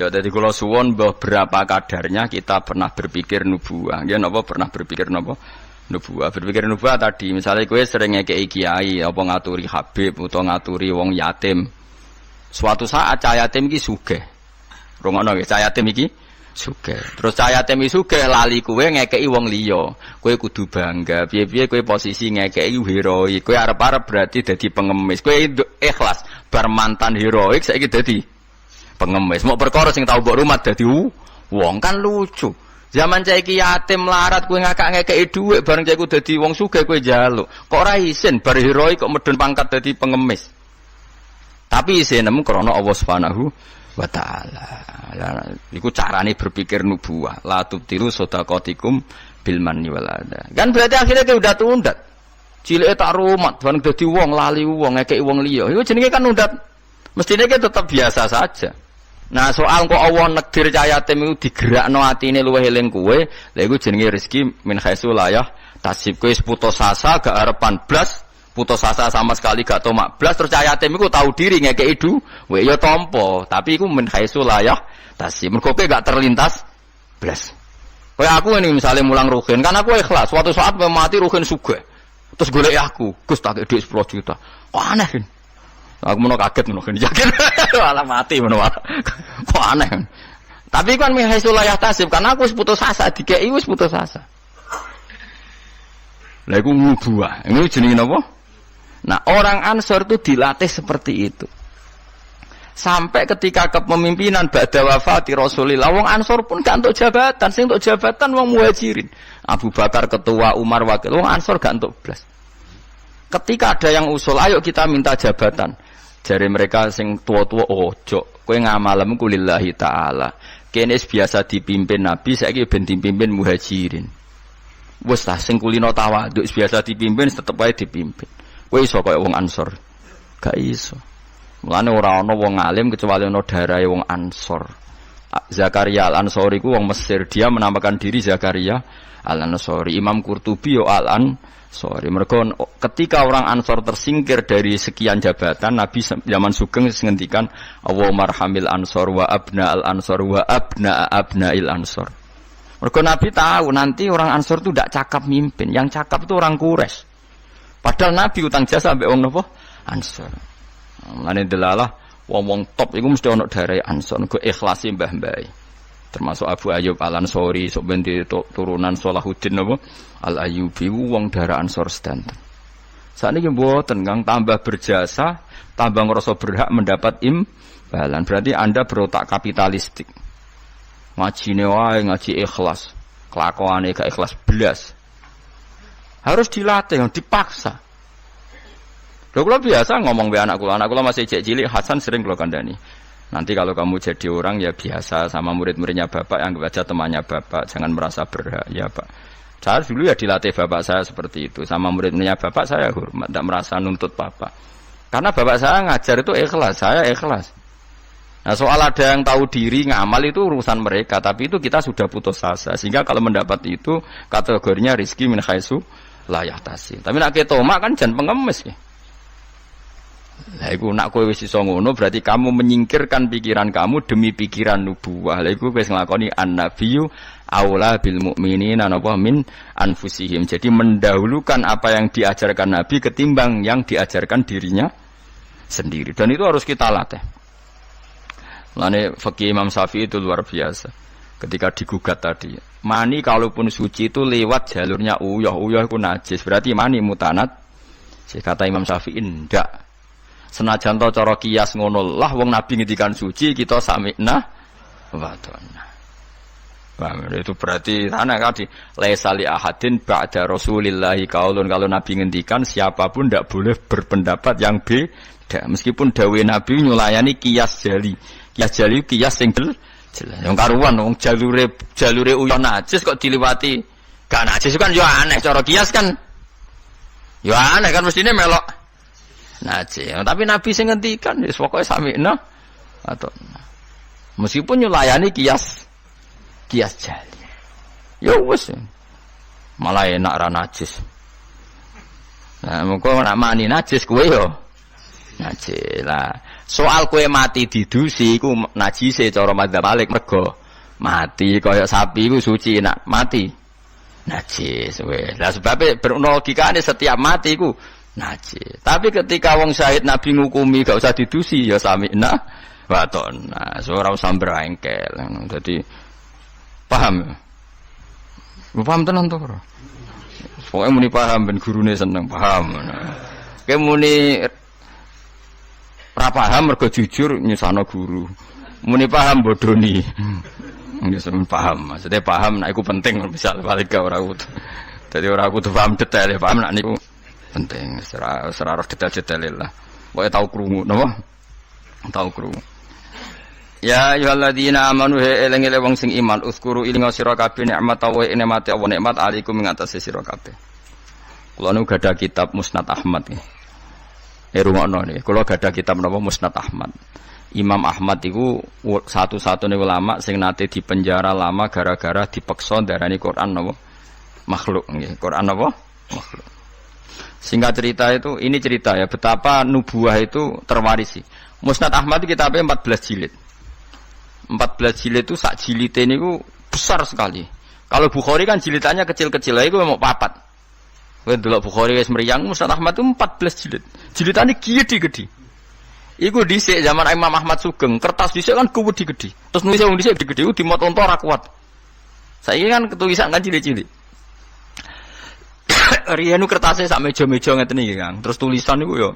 Ya dadi kula suwun beberapa kadarnya kita pernah berpikir nubuwah. Nggih napa pernah berpikir napa? Nubuwah. Berpikir nubuwah tadi misalnya kowe sering ngekeki kiai apa ngaturi habib utawa ngaturi wong yatim. Suatu saat cah yatim iki sugih. Rungono nggih, cah yatim iki sugih. Terus cah yatim iki sugih lali kowe ngekeki wong liya. Kowe kudu bangga. Piye-piye kowe posisi ngekeki heroik. Kowe arep-arep berarti dadi pengemis. Kowe ikhlas bar mantan heroik saiki dadi pengemis. Mau perkara sing tau mbok rumat dadi wong kan lucu. Zaman saiki yatim larat kowe ngekeki dhuwit bareng cah iku dadi wong sugih kowe njaluk. Kok ora isin bar heroik kok medun pangkat dadi pengemis. Tapi isinemu krana Allah Subhanahu wa taala. Lah iku carane berpikir nubuwah. La tubtilu shadaqatikum bil manni wal adha. Kan berarti akhirnya kowe udah tundat. Cilike tak rumat bareng dadi wong lali wong ngekeki wong liya. Iku jenenge kan undat. Mestine ki tetap biasa saja. Nah soal kok Allah nekdir cah yatim itu digerakno atine luwih eling kowe, lha iku jenenge rezeki min khaisu layah tasib kowe putus asa gak arepan blas, putus asa sama sekali gak tomak blas terus cah yatim iku tahu diri ngekeki dhuwit ya tampa, tapi iku min khaisu layah tasib. Mergo kowe gak terlintas blas. Kayak aku ini misalnya mulang ruhin, kan aku ikhlas, suatu saat mati ruhin sugih. Terus golek aku, Gus tak dhuwit 10 juta. Kok aneh kan? Aku mau kaget mau yakin, malah mati mau kok aneh. Tapi kan mihaisullah tasib karena aku putus asa, dikei wis putus asa. Lah iku nubuwah. Ini jenenge napa? Nah, orang Ansor itu dilatih seperti itu. Sampai ketika kepemimpinan ba'da wafati Rasulillah, wong Ansor pun gak untuk jabatan, sing untuk jabatan wong Muhajirin. Abu Bakar ketua, Umar wakil, wong Ansor gak untuk blas. Ketika ada yang usul, ayo kita minta jabatan. Jari mereka sing tua-tua ojo, kowe ngamalem ku lillahi taala. Kene biasa dipimpin Nabi, saiki ben dipimpin Muhajirin. Wes ta sing kulino tawadhu biasa dipimpin tetep wae dipimpin. Kowe iso kaya wong Ansor. Gak iso. Mulane ora ana wong alim kecuali ana darahe wong Ansor. Zakaria Al-Ansori ku wong Mesir, dia menamakan diri Zakaria Al-Ansori. Imam Qurtubi yo Al-Ansori. Mergo ketika orang Ansor tersingkir dari sekian jabatan, Nabi zaman Sugeng ngendikan Allahumma arhamil Ansor wa abna al-Ansor wa abna abnail Ansor. Mergo Nabi tahu nanti orang Ansor itu tidak cakap mimpin, yang cakap itu orang Quraisy. Padahal Nabi utang jasa sampai wong napa? Ansor. Mulane delalah wong-wong top iku mesti ana darai Ansor, nggo ikhlasi mbah-mbah. Termasuk Abu Ayyub Al-Ansori, sok ben turunan Salahuddin napa? Al-Ayyubi wong darah Ansor sedanten. Sakniki mboten Kang tambah berjasa, tambah ngrasa berhak mendapat imbalan. Berarti Anda berotak kapitalistik. Ngajine wae ngaji ikhlas, kelakuane gak ikhlas blas. Harus dilatih, dipaksa. Lho kula biasa ngomong be anak kula masih cilik Hasan sering kula kandhani. Nanti kalau kamu jadi orang ya biasa sama murid-muridnya bapak yang baca temannya bapak, jangan merasa berhak ya pak. Saya dulu ya dilatih bapak saya seperti itu, sama murid-muridnya bapak saya hormat, tidak merasa nuntut bapak. Karena bapak saya ngajar itu ikhlas, saya ikhlas. Nah soal ada yang tahu diri ngamal itu urusan mereka, tapi itu kita sudah putus asa. Sehingga kalau mendapat itu kategorinya rizki min khaisu la yahtasi. Tapi nak ketomak kan jangan pengemis ya. Lah iku nak kowe wis iso ngono berarti kamu menyingkirkan pikiran kamu demi pikiran nubuwah. Lah iku wis nglakoni an-nabiyyu aula bil mukminina napa min anfusihim. Jadi mendahulukan apa yang diajarkan Nabi ketimbang yang diajarkan dirinya sendiri. Dan itu harus kita latih. Lane fikih Imam Syafi'i itu luar biasa. Ketika digugat tadi, mani kalaupun suci itu lewat jalurnya uyah itu najis. Berarti mani mutanat. Kata Imam Syafi'i ndak. Senajan to cara kias ngono lah wong Nabi ngendikan suci kita sami'na wa ta'na. Itu berarti ana kadi laisa li ahadin ba'da Rasulillahi qaulun, kalau Nabi ngendikan siapapun ndak boleh berpendapat yang beda meskipun dawuh Nabi nyulayani kias jali. Kias jali kias sing jelas. Yang karuan wong jalure uyon najis kok diliwati gak najis kan yo aneh cara kias kan. Yo aneh kan mestine melok najis. Tapi Nabi sing ngendikan wis pokoke sami'na atau meskipun nyulayani kias jali. Ya wis. Malah enak ra najis. Nah, mengko nak mani najis kowe yo. Najis lah. Soal kue mati didusi iku najise cara madzhab Malik mergo mati kaya sapi iku suci nak mati najis weh. Lah sebab berlogikane setiap mati iku najis. Tapi ketika wong syahid Nabi ngukumi gak usah didusi ya samina wa ta'na. Ora usah berengkel. Dadi paham. Paham tenan to ora? Pokoke muni paham ben gurune seneng paham. Kayak muni ora paham mergo jujur nyusano guru. Muni paham bodoni. Wis paham, maksudnya paham nek iku penting misal balik ke ora kudu. Dadi ora kudu paham detail, paham nek niku penting. Ora roh detail-detail lah. Pokoke tau krungu napa? Tau krungu. Ya ayyuhalladzina amanu eling-eling wong sing iman uskuru ilinga sira kabeh nikmat wa nikmate Allah nikmat alaikum ing atase sira kabeh. Kula nu gadah kitab Musnad Ahmad nggih. Rungokno niki, kula gadah kitab napa Musnad Ahmad. Imam Ahmad iku satu-satunya ulama sing nate dipenjara lama gara-gara dipeksa darani Quran napa makhluk nggih. Quran napa makhluk. Singkat cerita itu, ini cerita ya betapa nubuah itu terwarisi. Musnad Ahmad itu kitabnya 14 jilid. 14 jilid itu sak jilite niku besar sekali. Kalau Bukhari kan jilitannya kecil-kecil, lha iku mau papat. Kowe delok Bukhari wis mriyang, Musnad Ahmad itu 14 jilid. Jilitane gede-gede. Iku dhisik zaman Imam Ahmad Sugeng, kertas dhisik kan gede-gede. Terus nulis wong dhisik gede-gede dimot onto ora kuat. Saiki kan tulisan kan cilik-cilik. Rianu kertasnya sak meja-meja ngeten iki, Kang. Terus tulisan niku yo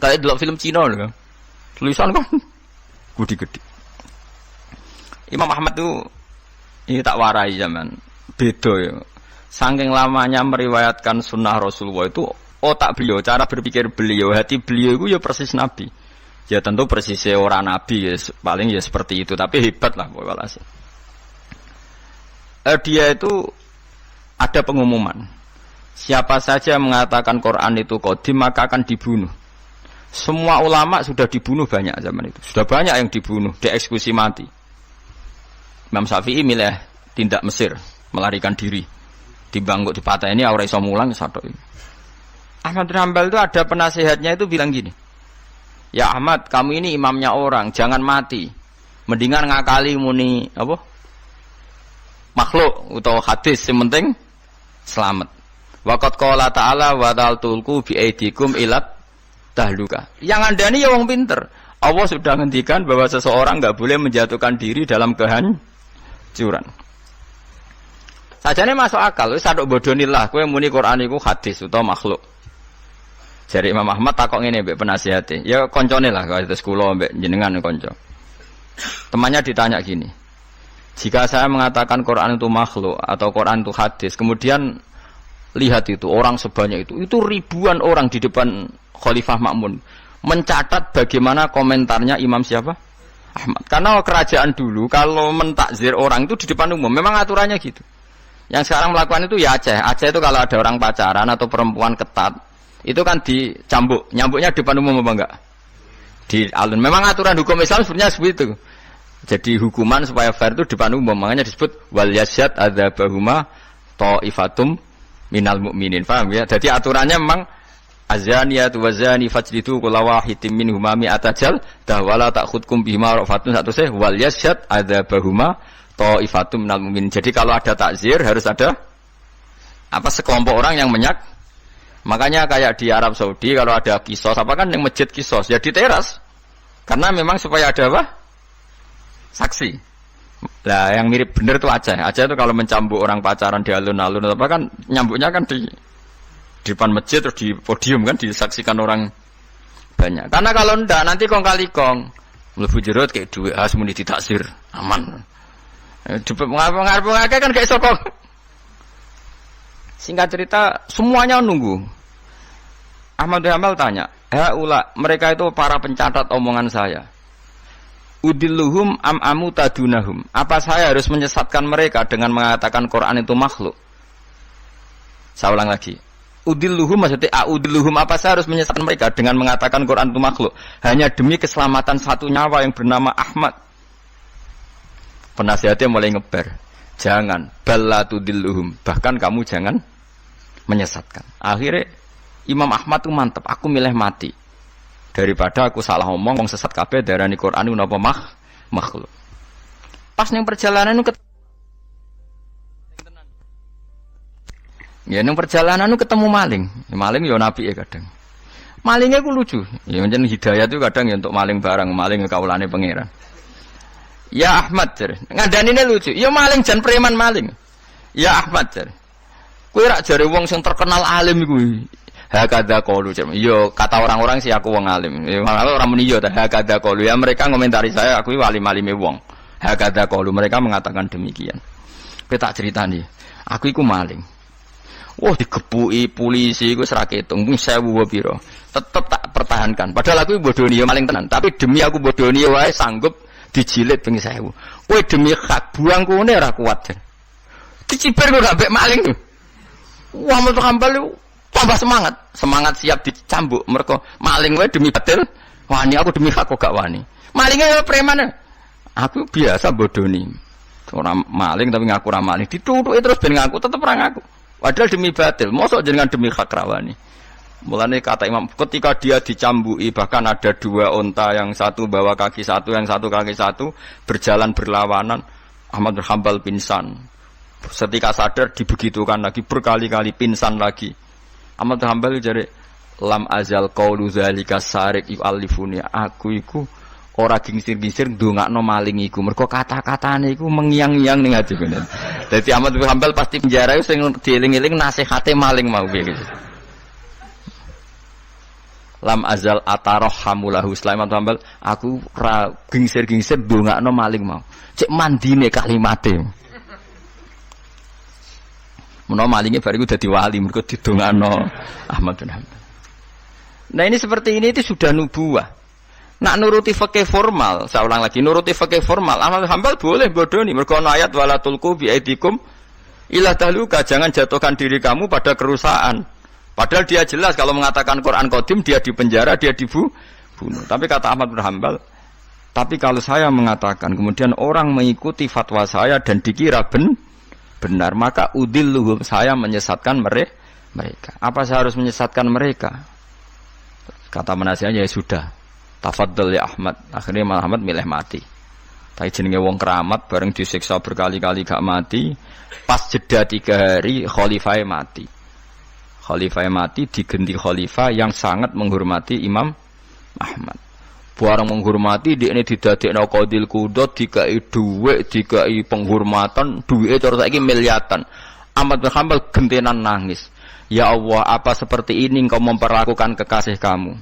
kayak delok film Cina lho. Tulisan kan gede-gede. Imam Ahmad itu ini tak warai zaman beda ya. Saking lamanya meriwayatkan sunnah Rasulullah itu otak beliau, cara berpikir beliau, hati beliau itu ya persis Nabi. Ya tentu persisnya orang Nabi ya, paling ya seperti itu, tapi hebat lah walhasil. Dia itu ada pengumuman. Siapa saja mengatakan Quran itu qadim maka akan dibunuh. Semua ulama sudah dibunuh banyak zaman itu. Sudah banyak yang dibunuh, dieksekusi mati. Imam Syafi'i milih tindak Mesir, melarikan diri. Dibangkut di patah ini ora iso mulang satu ini. Ahmad bin Hanbal itu ada penasehatnya itu bilang gini. Ya Ahmad, kamu ini imamnya orang, jangan mati. Mendingan ngakali muni apa? Makhluk atau hadis yang penting selamat. Waqat qala ta'ala wa ta'altulku bi aidikum ilat tahluka. Yang andani ya wong pinter. Allah sudah ngendikan bahwa seseorang enggak boleh menjatuhkan diri dalam kehancuran. Sajane masuk akal, wis sadok bodonilah kowe muni Quran iku hadis utawa makhluk. Jare Imam Ahmad takok ngene mbek penasihate. Ya koncone lah kados kula mbek jenengan kanca. Temannya ditanya gini. Jika saya mengatakan Quran itu makhluk atau Quran itu hadis, kemudian lihat itu orang sebanyak itu ribuan orang di depan Khalifah Ma'mun mencatat bagaimana komentarnya Imam siapa? Ahmad. Karena kerajaan dulu kalau mentakzir orang itu di depan umum, memang aturannya gitu. Yang sekarang melakukan itu ya Aceh. Aceh itu kalau ada orang pacaran atau perempuan ketat, itu kan dicambuk. Nyambuknya di depan umum apa enggak? Di alun. Memang aturan hukum Islam sebenarnya seperti itu. Jadi hukuman supaya fair itu di depan umum. Makanya disebut wal yasyad adzabahuma ta'ifatum minal mu'minin. Paham ya? Jadi aturannya memang azaniyatu wazani fajlidu kulla wahidin minhuma mi'ata jaldah wala ta'khudkum bihima rafatun satu seh wal yasyad adzabahuma ta'ifatum minal mu'minin. Jadi kalau ada takzir harus ada apa sekelompok orang yang menyak. Makanya kayak di Arab Saudi kalau ada kisos apa kan yang masjid kisos ya di teras. Karena memang supaya ada apa? Saksi. Lah yang mirip bener tuh Aceh. Aceh itu kalau mencambuk orang pacaran di alun-alun apa kan nyambuknya kan di depan masjid terus di podium kan disaksikan orang banyak. Karena kalau ndak nanti kong kali kong mlebu jero kayak duit muni ditaksir aman. Ngarep-ngarep kan kayak sokong. Singkat cerita semuanya nunggu. Ahmad bin Hanbal tanya, mereka itu para pencatat omongan saya. Udilluhum am amutadunahum. Apa saya harus menyesatkan mereka dengan mengatakan Quran itu makhluk? Saya ulang lagi. Udilluhum maksudnya udilluhum apa saya harus menyesatkan mereka dengan mengatakan Quran itu makhluk hanya demi keselamatan satu nyawa yang bernama Ahmad. Penasihatnya mulai ngeber. Jangan ballatudilluhum. Bahkan kamu jangan menyesatkan. Akhirnya Imam Ahmad itu mantap. Aku milih mati daripada aku salah omong wong sesat kabeh darani Quran iku napa makhluk. Pas ning perjalanan niku ya ning perjalanan niku ketemu maling. Maling ya nabi ya kadang. Malingnya ku lucu. Ya pancen hidayah itu kadang ya untuk maling barang, maling kaulane pangeran. Ya Ahmad jar. Ngandanine lucu. Ya maling jan preman maling. Ya Ahmad jar. Kowe rak jare wong sing terkenal alim iku. Hakadha qaulu. Yo kata orang-orang sih aku wong alim. Ya orang muni yo hakadha qaulu. Ya mereka ngomentari saya aku alim-alime wong. Hakadha qaulu mereka mengatakan demikian. Kowe tak critani. Aku iku maling. Wah digepuki polisi iku ora ketung mung 1000 pira. Tetep tak pertahankan. Padahal aku bodoni ya maling tenan, tapi demi aku bodoni wae sanggup dijilid ping 1000. Kowe demi hak buang kene ora kuat. Dicibir kok gak maling tuh. Wah metu kambal tambah semangat siap dicambuk mergo maling wae demi batil. Wani aku demi hak kok gak wani. Malingnya preman. Aku biasa bodoni. Ora maling tapi ngaku ora maling. Ditutuki terus ben ngaku tetep ora ngaku. Padahal demi batil, mosok jenengan demi hak rawani. Mulane kata Imam, ketika dia dicambuki bahkan ada 2 unta, yang satu bawa kaki satu, yang satu kaki satu, berjalan berlawanan. Ahmad bin Hanbal pingsan. Ketika sadar dibegitukan lagi, berkali-kali pingsan lagi. Ahmad bin Hanbal jare lam azal qaulu zalika sarik yu'allifuni. Aku iku ora gingsir-gingsir ndongakno maling iku. Mergo kata-katane iku mengiang-iang ning ati kene. Dadi Ahmad bin Hanbal pasti penjara iku sing dieling-eling nasihate maling mau piye gitu. Lam azal atarhamulahu Sulaiman bin Hanbal, aku ora gingsir-gingsir ndongakno maling mau. Cek mandine kalimate. Menawa malinge bariku dadi wali mergo didongakno Ahmad bin Hanbal. Nah ini seperti ini itu sudah nubuwah. Nak nuruti fikih formal, saya ulang lagi, nuruti fikih formal, Ahmad bin Hanbal boleh bodoni, mergo ana ayat wala tulqu bi aidikum ila tahluka, jangan jatuhkan diri kamu pada kerusakan. Padahal dia jelas kalau mengatakan Quran qadim dia dipenjara, dia dibunuh. Tapi kata Ahmad bin Hanbal, tapi kalau saya mengatakan kemudian orang mengikuti fatwa saya dan dikira benar, maka udilluhum, saya menyesatkan mereka. Apa saya harus menyesatkan mereka? Kata penasihatnya ya sudah. Tafadhol ya Ahmad. Akhirnya Ahmad milih mati. Tapi jenenge wong keramat bareng disiksa berkali-kali gak mati. Pas jeda 3 hari khalifah mati. Khalifah mati diganti khalifah yang sangat menghormati Imam Ahmad. Barang menghormati dia ini didadekno qadil qudot, dikai dhuwit, dikai penghormatan, duwike cara saiki miliatan. Ahmad bin Hanbal gentenan nangis. Ya Allah, apa seperti ini engkau memperlakukan kekasih kamu?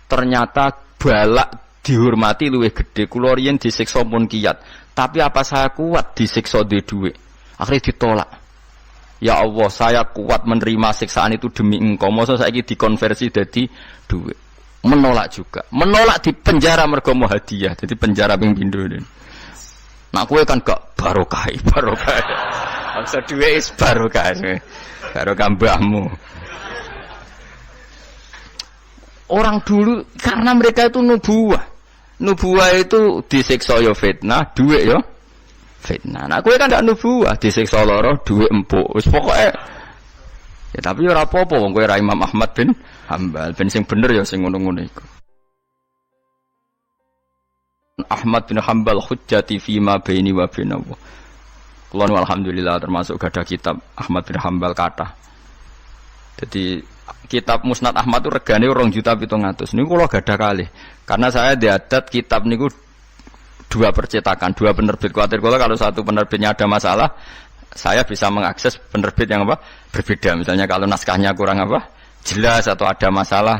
Ternyata balak dihormati luwih gede. Kula riyen disiksa pun kiyat, tapi apa saya kuat disiksa duwe dhuwit? Akhirnya ditolak. Ya Allah, saya kuat menerima siksaan itu demi engkau. Masa saiki dikonversi jadi dhuwit? Menolak juga. Menolak di penjara mergo mau hadiah. Jadi penjara ping pindho. Nak kowe kan gak barokah. Maksud dhuwit is barokah. Barokah mbahmu. Orang dulu karena mereka itu nubuwah. Nubuwah itu disiksa yo fitnah, dhuwit yo fitnah. Nah, kowe kan ndak nubuwah, disiksa lara, dhuwit empuk. Wis pokoke ya tapi ora apa-apa wong kowe ra Imam Ahmad bin Hanbal, ben sing bener ya sing ngono-ngono iku. Ahmad bin Hanbal hujjati fi ma baini wa bainahu. Kula alhamdulillah termasuk gadah kitab Ahmad bin Hanbal kathah. Jadi kitab Musnad Ahmad itu regane 2.700.000. Niku kula gadah kalih. Karena saya diadat kitab niku 2 percetakan, 2 penerbit. Kuwatir kula kalau satu penerbitnya ada masalah, saya bisa mengakses penerbit yang apa? Berbeda. Misalnya kalau naskahnya kurang apa? Jelas atau ada masalah.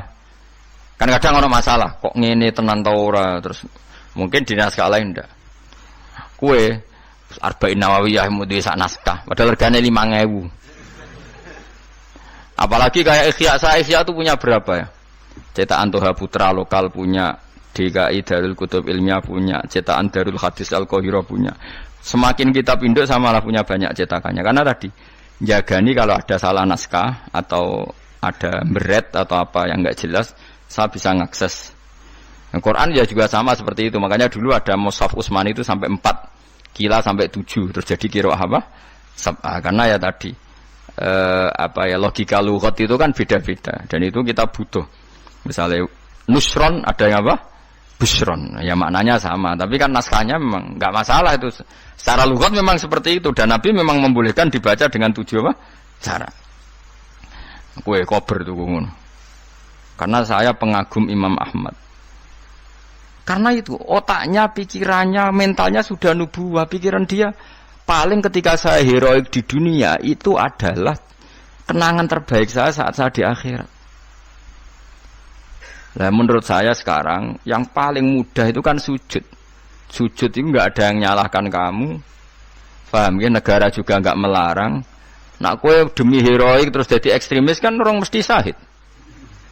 Kan kadang ono masalah, kok ngene tenan ta ora, terus mungkin di naskah lain ndak. Kue Arba'in Nawawiyah mudi sak naskah, padahal regane 5.000. Apalagi kayak Ihya itu punya berapa ya? Cetakan Toha Putra lokal punya, DKI Darul Kutub Ilmiah punya, cetakan Darul Hadis Al-Qahirah punya. Semakin kitab induk samalah punya banyak cetakannya. Karena tadi jagani kalau ada salah naskah atau ada beret atau apa yang enggak jelas, saya bisa ngakses. Al-Quran ya juga sama seperti itu. Makanya dulu ada Mushaf Utsmani itu sampai 4, Kila sampai 7. Terus jadi qiraah apa? Sab'ah. Karena ya tadi logika lughat itu kan beda-beda dan itu kita butuh. Misalnya nusron, ada yang apa? Busron. Ya maknanya sama, tapi kan naskahnya memang enggak masalah itu. Secara lughat memang seperti itu dan Nabi memang membolehkan dibaca dengan 7 apa? Cara. Kue kober tuh ngono. Karena saya pengagum Imam Ahmad. Karena itu otaknya, pikirannya, mentalnya sudah nubuwah. Pikiran dia paling ketika saya heroik di dunia itu adalah kenangan terbaik saya saat saya di akhirat. Nah, menurut saya sekarang yang paling mudah itu kan sujud. Sujud itu nggak ada yang nyalahkan kamu. Paham ya? Negara juga nggak melarang. Nak kue demi heroik terus jadi ekstremis kan orang mesti sahid.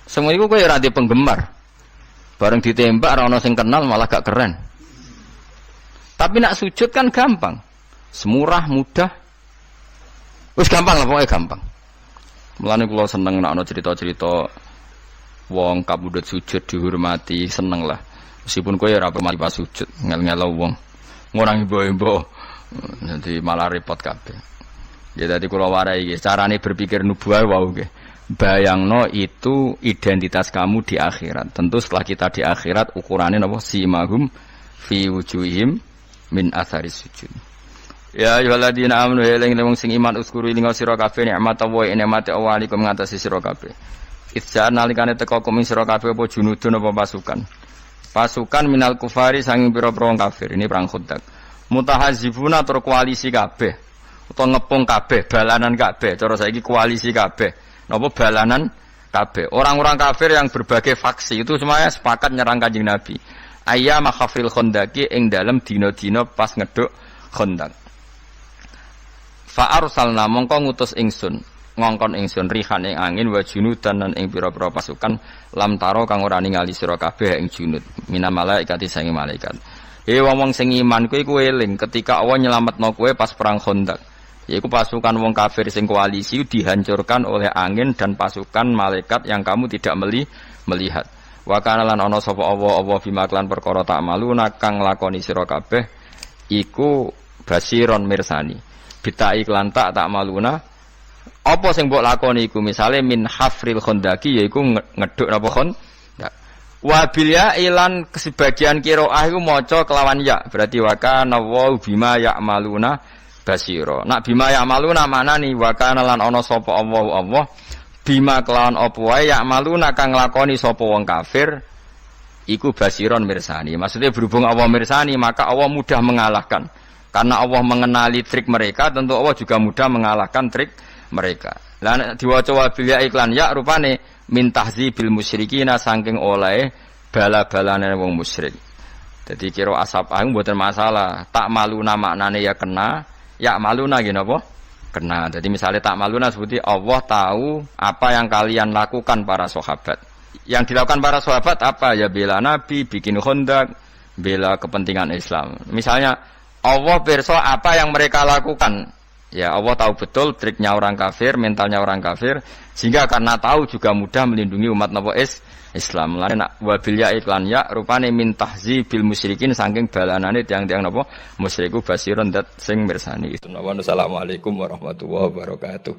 Semua itu kue rada penggemar. Bareng ditembak orang sing kenal malah gak keren. Tapi nak sujud kan gampang. Semurah, mudah. Wis gampang lah pokoknya gampang. Mulane kula seneng nek ana cerita-cerita wong kabudut sujud dihormati, seneng lah. Meskipun kowe ora pernah pas sujud, ngel-ngelo wong. Ngurang imbo-imbo. Nanti malah repot kabeh. Ya dadi kula warai iki, carane berpikir nubuwah wau nggih. Bayangno itu identitas kamu di akhirat. Tentu setelah kita di akhirat ukurannya napa simahum fi wujuhihim min atharis sujud. Ya ayyuhalladzina amanu eling wong sing iman uskuru ing sira kabeh nikmat Allah nikmate Allah alikum ngatasi sira kabeh. Idza nalikane teka kum sira kabeh apa junudun apa pasukan. Pasukan minal kufari sanging pira-pira wong kafir. Ini perang Khandaq. Mutahazifuna tur koalisi kabeh. Utawa ngepung kabeh, balanan kabeh. Cara saiki koalisi kabeh. Napa balanan kabeh. Orang-orang kafir yang berbagai faksi itu semuanya sepakat nyerang Kanjeng Nabi. Ayyama khafril Khandaqi ing dalem dina-dina pas ngeduk Khandaq. Fa arsalna mongko ngutus ingsun, ngongkon ingsun rihan ing angin wa junudan lan ing pira-pira pasukan lam taro kang ora ningali sira kabeh ing junud mina malaikati sange malaikat. Wong sing iman kuwi kowe eling ketika Allah nyelametno kowe pas perang Khandaq. Yaitu pasukan wong kafir sing koalisi dihancurkan oleh angin dan pasukan malaikat yang kamu tidak melihat. Wa kana lan ana sapa Allah bima klan perkara tak malu nakang lakoni sira kabeh iku basiron mirsani. Bitai klan tak maluna apa sing mbok lakoni iku misale min hafril Khandaqi yaiku ngeduk napa Khandaq. Wa bil ya ilan sebagian qiraah iku maca kelawan ya berarti wa kana wa bima ya'maluna basiro. Nak bima ya'maluna manani wa kana lan ana sapa Allah bima kelawan apa wae ya'maluna kang nglakoni sapa wong kafir iku basiron mirsani. Maksudnya berhubung Allah mirsani maka Allah mudah mengalahkan. Karena Allah mengenali trik mereka, tentu Allah juga mudah mengalahkan trik mereka. Lah diwaca wa bil ya iklan ya rupane min tahzibil musyrikina saking oleh bala-balane wong musyrik. Dadi kira asap ae mboten masalah. Tak maluna maknane ya kena. Ya maluna gini apa? Kena. Jadi misalnya tak maluna seperti Allah tahu apa yang kalian lakukan para sahabat. Yang dilakukan para sahabat apa? Ya bela Nabi, bikin Khandaq, bela kepentingan Islam. Misalnya Allah pirsa apa yang mereka lakukan. Ya Allah tahu betul triknya orang kafir, mentalnya orang kafir, sehingga karena tahu juga mudah melindungi umat Nabi Islam. Lan nak wabil ya iklan ya rupane min tahzibil musyrikin saking balanane tiang-tiang napa musyriku basirun dat sing mirsani. Itu nawa assalamualaikum warahmatullahi wabarakatuh.